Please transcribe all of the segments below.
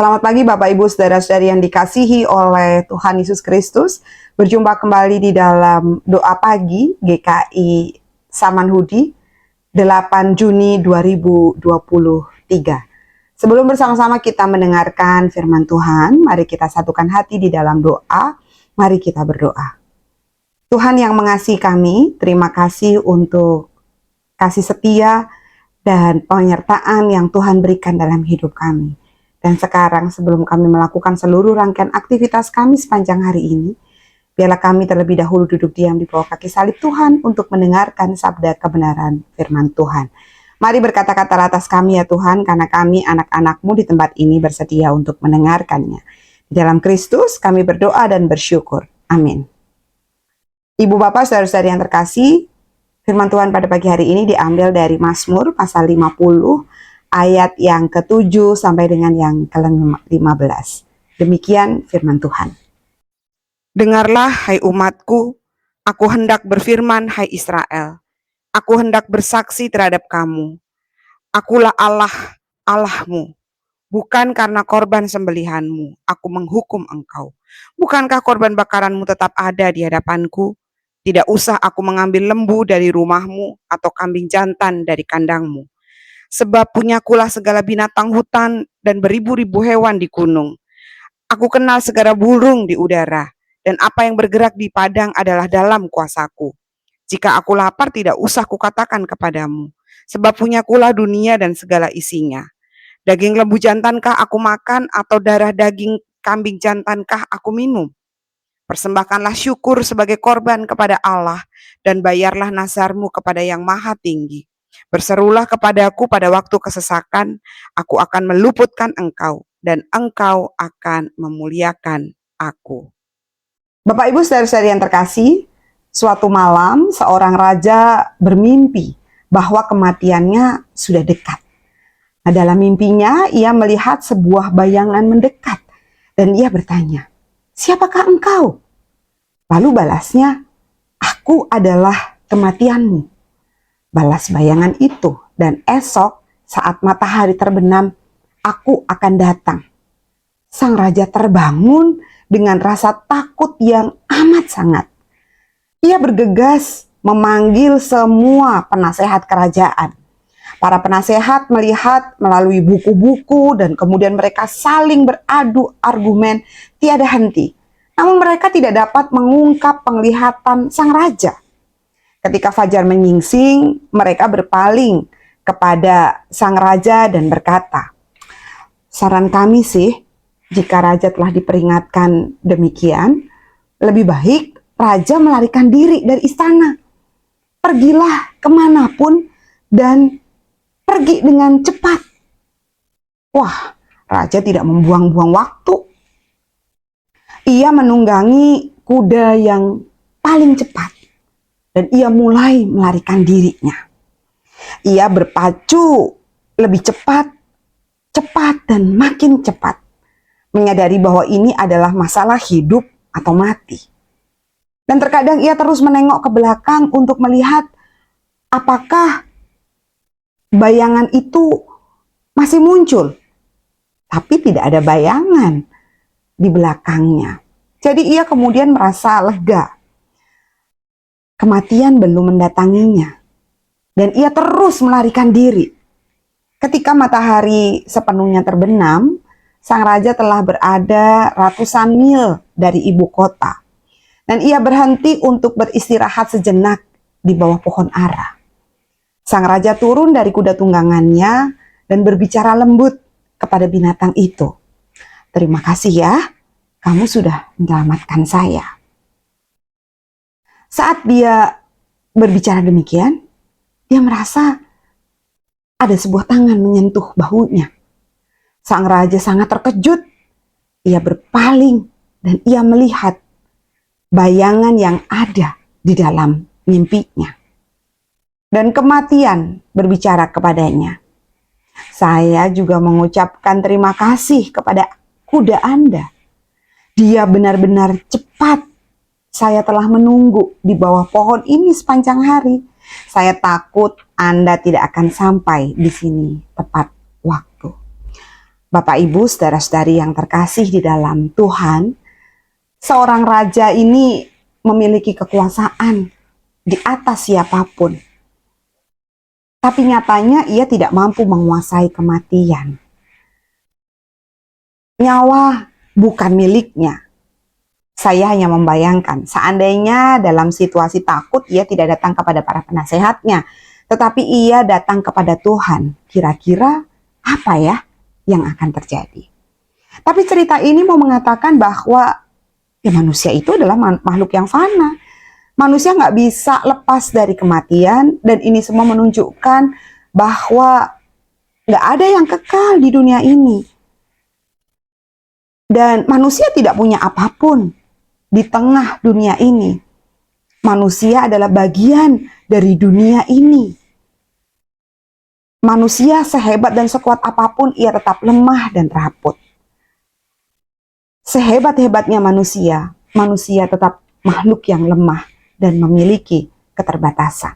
Selamat pagi Bapak Ibu Saudara-saudari yang dikasihi oleh Tuhan Yesus Kristus. Berjumpa kembali di dalam doa pagi GKI Samanhudi 8 Juni 2023. Sebelum bersama-sama kita mendengarkan firman Tuhan, mari kita satukan hati di dalam doa. Mari kita berdoa. Tuhan yang mengasihi kami, terima kasih untuk kasih setia dan penyertaan yang Tuhan berikan dalam hidup kami. Dan sekarang sebelum kami melakukan seluruh rangkaian aktivitas kami sepanjang hari ini, biarlah kami terlebih dahulu duduk diam di bawah kaki salib Tuhan untuk mendengarkan sabda kebenaran firman Tuhan. Mari berkata-kata atas kami ya Tuhan, karena kami anak-anak-Mu di tempat ini bersedia untuk mendengarkannya. Di dalam Kristus kami berdoa dan bersyukur. Amin. Ibu Bapak saudara-saudari yang terkasih, firman Tuhan pada pagi hari ini diambil dari Mazmur pasal 50, ayat yang ke-7 sampai dengan yang ke-15. Demikian firman Tuhan. Dengarlah hai umatku, aku hendak berfirman hai Israel. Aku hendak bersaksi terhadap kamu. Akulah Allah, Allahmu. Bukan karena korban sembelihanmu, aku menghukum engkau. Bukankah korban bakaranmu tetap ada di hadapanku? Tidak usah aku mengambil lembu dari rumahmu atau kambing jantan dari kandangmu. Sebab punyakulah segala binatang hutan dan beribu-ribu hewan di gunung. Aku kenal segala burung di udara, dan apa yang bergerak di padang adalah dalam kuasaku. Jika aku lapar tidak usah kukatakan kepadamu, sebab punyakulah dunia dan segala isinya. Daging lembu jantankah aku makan, atau darah daging kambing jantankah aku minum? Persembahkanlah syukur sebagai korban kepada Allah, dan bayarlah nazarmu kepada Yang Maha Tinggi. Berserulah kepadaku pada waktu kesesakan, aku akan meluputkan engkau, dan engkau akan memuliakan aku. Bapak Ibu saudara-saudari yang terkasih, suatu malam seorang raja bermimpi bahwa kematiannya sudah dekat. Nah, dalam mimpinya ia melihat sebuah bayangan mendekat, dan ia bertanya, "Siapakah engkau?" Lalu balasnya, "Aku adalah kematianmu." Balas bayangan itu, dan esok saat matahari terbenam, aku akan datang. Sang raja terbangun dengan rasa takut yang amat sangat. Ia bergegas memanggil semua penasehat kerajaan. Para penasehat melihat melalui buku-buku dan kemudian mereka saling beradu argumen tiada henti. Namun mereka tidak dapat mengungkap penglihatan sang raja. Ketika fajar menyingsing, mereka berpaling kepada sang raja dan berkata, "Saran kami sih, jika raja telah diperingatkan demikian, lebih baik raja melarikan diri dari istana. Pergilah kemanapun dan pergi dengan cepat." Wah, raja tidak membuang-buang waktu. Ia menunggangi kuda yang paling cepat. Dan ia mulai melarikan dirinya. Ia berpacu lebih cepat, dan makin cepat. Menyadari bahwa ini adalah masalah hidup atau mati. Dan terkadang ia terus menengok ke belakang untuk melihat apakah bayangan itu masih muncul. Tapi tidak ada bayangan di belakangnya. Jadi ia kemudian merasa lega. Kematian belum mendatanginya, dan ia terus melarikan diri. Ketika matahari sepenuhnya terbenam, sang raja telah berada ratusan mil dari ibu kota, dan ia berhenti untuk beristirahat sejenak di bawah pohon ara. Sang raja turun dari kuda tunggangannya dan berbicara lembut kepada binatang itu. "Terima kasih ya, kamu sudah menyelamatkan saya." Saat dia berbicara demikian, dia merasa ada sebuah tangan menyentuh bahunya. Sang raja sangat terkejut. Ia berpaling dan ia melihat bayangan yang ada di dalam mimpinya. Dan kematian berbicara kepadanya, "Saya juga mengucapkan terima kasih kepada kuda Anda. Dia benar-benar cepat. Saya telah menunggu di bawah pohon ini sepanjang hari. Saya takut Anda tidak akan sampai di sini tepat waktu." Bapak Ibu, saudara-saudari yang terkasih di dalam Tuhan, seorang raja ini memiliki kekuasaan di atas siapapun. Tapi nyatanya ia tidak mampu menguasai kematian. Nyawa bukan miliknya. Saya hanya membayangkan, seandainya dalam situasi takut ia tidak datang kepada para penasehatnya, tetapi ia datang kepada Tuhan. Kira-kira apa ya yang akan terjadi? Tapi cerita ini mau mengatakan bahwa ya manusia itu adalah makhluk yang fana. Manusia nggak bisa lepas dari kematian, dan ini semua menunjukkan bahwa nggak ada yang kekal di dunia ini. Dan manusia tidak punya apapun di tengah dunia ini. Manusia adalah bagian dari dunia ini. Manusia sehebat dan sekuat apapun, ia tetap lemah dan rapuh. Sehebat-hebatnya manusia, manusia tetap makhluk yang lemah dan memiliki keterbatasan.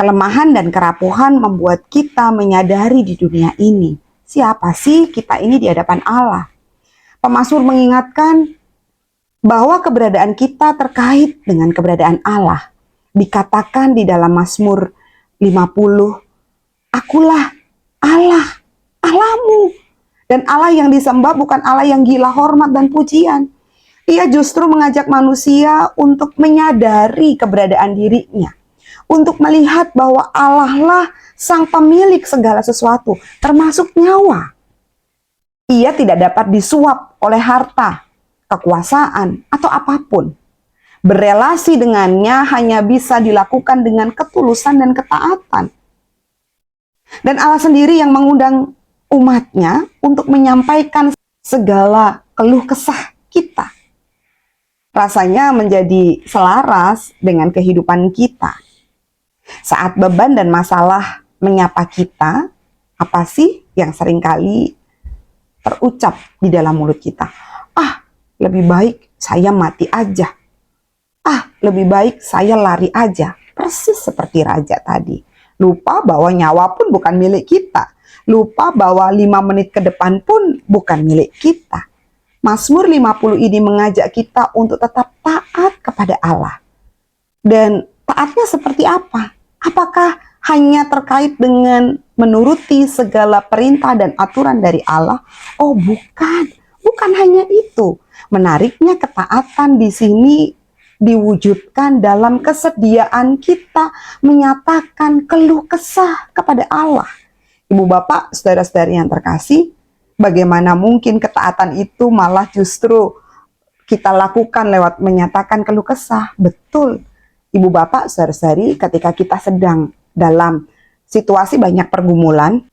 Kelemahan dan kerapuhan membuat kita menyadari di dunia ini, siapa sih kita ini di hadapan Allah. Pemazmur mengingatkan bahwa keberadaan kita terkait dengan keberadaan Allah. Dikatakan di dalam Mazmur 50, akulah Allah, Allahmu. Dan Allah yang disembah bukan Allah yang gila hormat dan pujian. Ia justru mengajak manusia untuk menyadari keberadaan dirinya. Untuk melihat bahwa Allah lah sang pemilik segala sesuatu, termasuk nyawa. Ia tidak dapat disuap oleh harta, kekuasaan, atau apapun. Berelasi dengannya hanya bisa dilakukan dengan ketulusan dan ketaatan. Dan Allah sendiri yang mengundang umatnya untuk menyampaikan segala keluh kesah kita. Rasanya menjadi selaras dengan kehidupan kita. Saat beban dan masalah menyapa kita, apa sih yang seringkali terucap di dalam mulut kita? Ah, lebih baik saya mati aja. Ah, lebih baik saya lari aja. Persis seperti raja tadi. Lupa bahwa nyawa pun bukan milik kita. Lupa bahwa 5 menit ke depan pun bukan milik kita. Mazmur 50 ini mengajak kita untuk tetap taat kepada Allah. Dan taatnya seperti apa? Apakah hanya terkait dengan menuruti segala perintah dan aturan dari Allah? Oh bukan, bukan hanya itu. Menariknya ketaatan di sini diwujudkan dalam kesediaan kita menyatakan keluh kesah kepada Allah. Ibu bapak, saudara-saudari yang terkasih, bagaimana mungkin ketaatan itu malah justru kita lakukan lewat menyatakan keluh kesah? Betul. Ibu bapak, saudara-saudari, ketika kita sedang dalam situasi banyak pergumulan,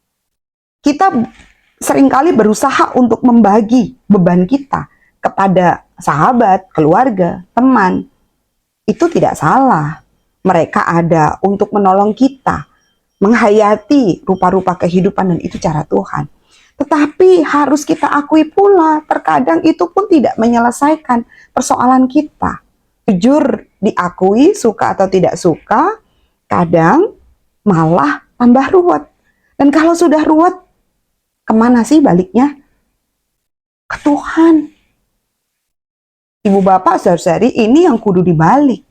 kita seringkali berusaha untuk membagi beban kita kepada sahabat, keluarga, teman. Itu tidak salah. Mereka ada untuk menolong kita, menghayati rupa-rupa kehidupan, dan itu cara Tuhan. Tetapi harus kita akui pula, terkadang itu pun tidak menyelesaikan persoalan kita. Jujur diakui, suka atau tidak suka, kadang malah tambah ruwet. Dan kalau sudah ruwet, kemana sih baliknya? Ke Tuhan. Ibu bapak, saudari, ini yang kudu dibalik.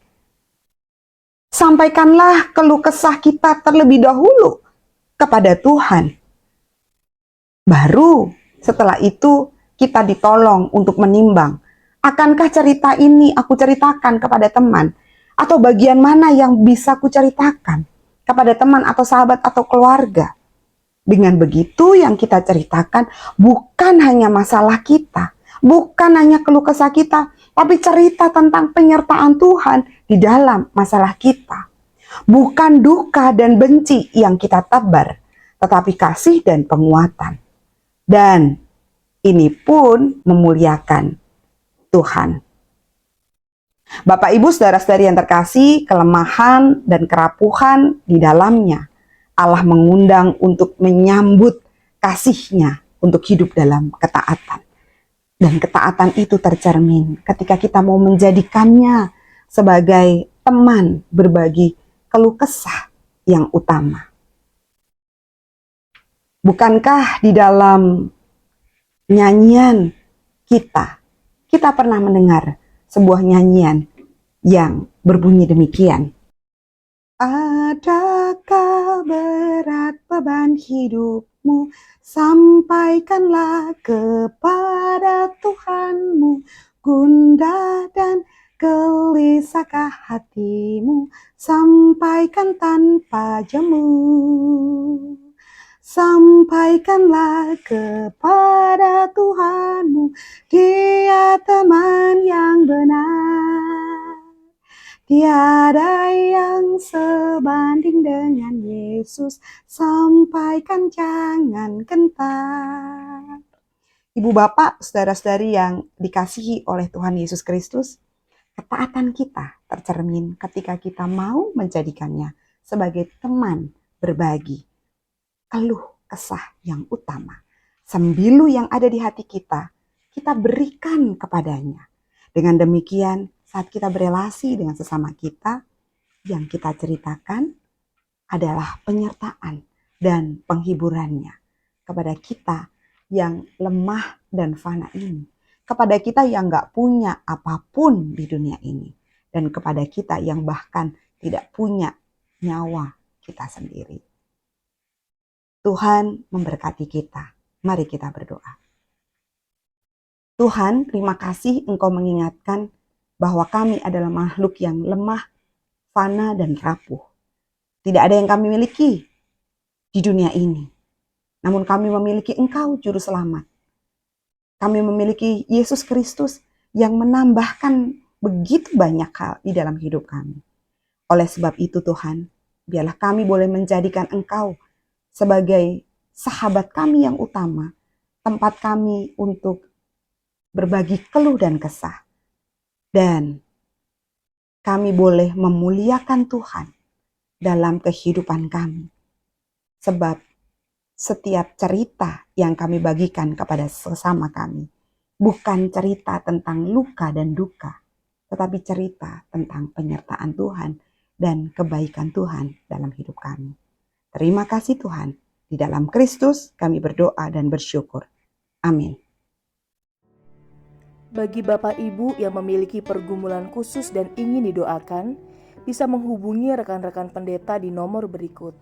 Sampaikanlah keluh kesah kita terlebih dahulu kepada Tuhan. Baru setelah itu kita ditolong untuk menimbang. Akankah cerita ini aku ceritakan kepada teman? Atau bagian mana yang bisa aku ceritakan kepada teman atau sahabat atau keluarga? Dengan begitu yang kita ceritakan bukan hanya masalah kita, bukan hanya keluh kesah kita, tapi cerita tentang penyertaan Tuhan di dalam masalah kita. Bukan duka dan benci yang kita tebar, tetapi kasih dan penguatan. Dan ini pun memuliakan Tuhan. Bapak, Ibu, saudara-saudari yang terkasih, kelemahan dan kerapuhan di dalamnya, Allah mengundang untuk menyambut kasih-Nya untuk hidup dalam ketaatan. Dan ketaatan itu tercermin ketika kita mau menjadikannya sebagai teman berbagi keluh kesah yang utama. Bukankah di dalam nyanyian kita. Kita pernah mendengar sebuah nyanyian yang berbunyi demikian. Adakah berat beban hidupmu? Sampaikanlah kepada Tuhanmu. Gundah dan gelisahkah hatimu? Sampaikan tanpa jemu. Sampaikanlah kepada Tuhanmu. Dia teman yang benar. Tiada yang sebanding dengan Yesus, sampaikan jangan gentar. Ibu bapak, saudara-saudari yang dikasihi oleh Tuhan Yesus Kristus, ketaatan kita tercermin ketika kita mau menjadikannya sebagai teman berbagi keluh kesah yang utama. Sembilu yang ada di hati kita, kita berikan kepadanya. Dengan demikian, saat kita berelasi dengan sesama kita, yang kita ceritakan adalah penyertaan dan penghiburannya kepada kita yang lemah dan fana ini, kepada kita yang gak punya apapun di dunia ini, dan kepada kita yang bahkan tidak punya nyawa kita sendiri. Tuhan memberkati kita. Mari kita berdoa. Tuhan, terima kasih Engkau mengingatkan bahwa kami adalah makhluk yang lemah, fana, dan rapuh. Tidak ada yang kami miliki di dunia ini. Namun kami memiliki Engkau, Juru Selamat. Kami memiliki Yesus Kristus yang menambahkan begitu banyak hal di dalam hidup kami. Oleh sebab itu Tuhan, biarlah kami boleh menjadikan Engkau sebagai sahabat kami yang utama, tempat kami untuk berbagi keluh dan kesah. Dan kami boleh memuliakan Tuhan dalam kehidupan kami. Sebab setiap cerita yang kami bagikan kepada sesama kami bukan cerita tentang luka dan duka, tetapi cerita tentang penyertaan Tuhan dan kebaikan Tuhan dalam hidup kami. Terima kasih Tuhan. Di dalam Kristus kami berdoa dan bersyukur. Amin. Bagi Bapak Ibu yang memiliki pergumulan khusus dan ingin didoakan, bisa menghubungi rekan-rekan pendeta di nomor berikut.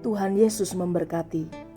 Tuhan Yesus memberkati.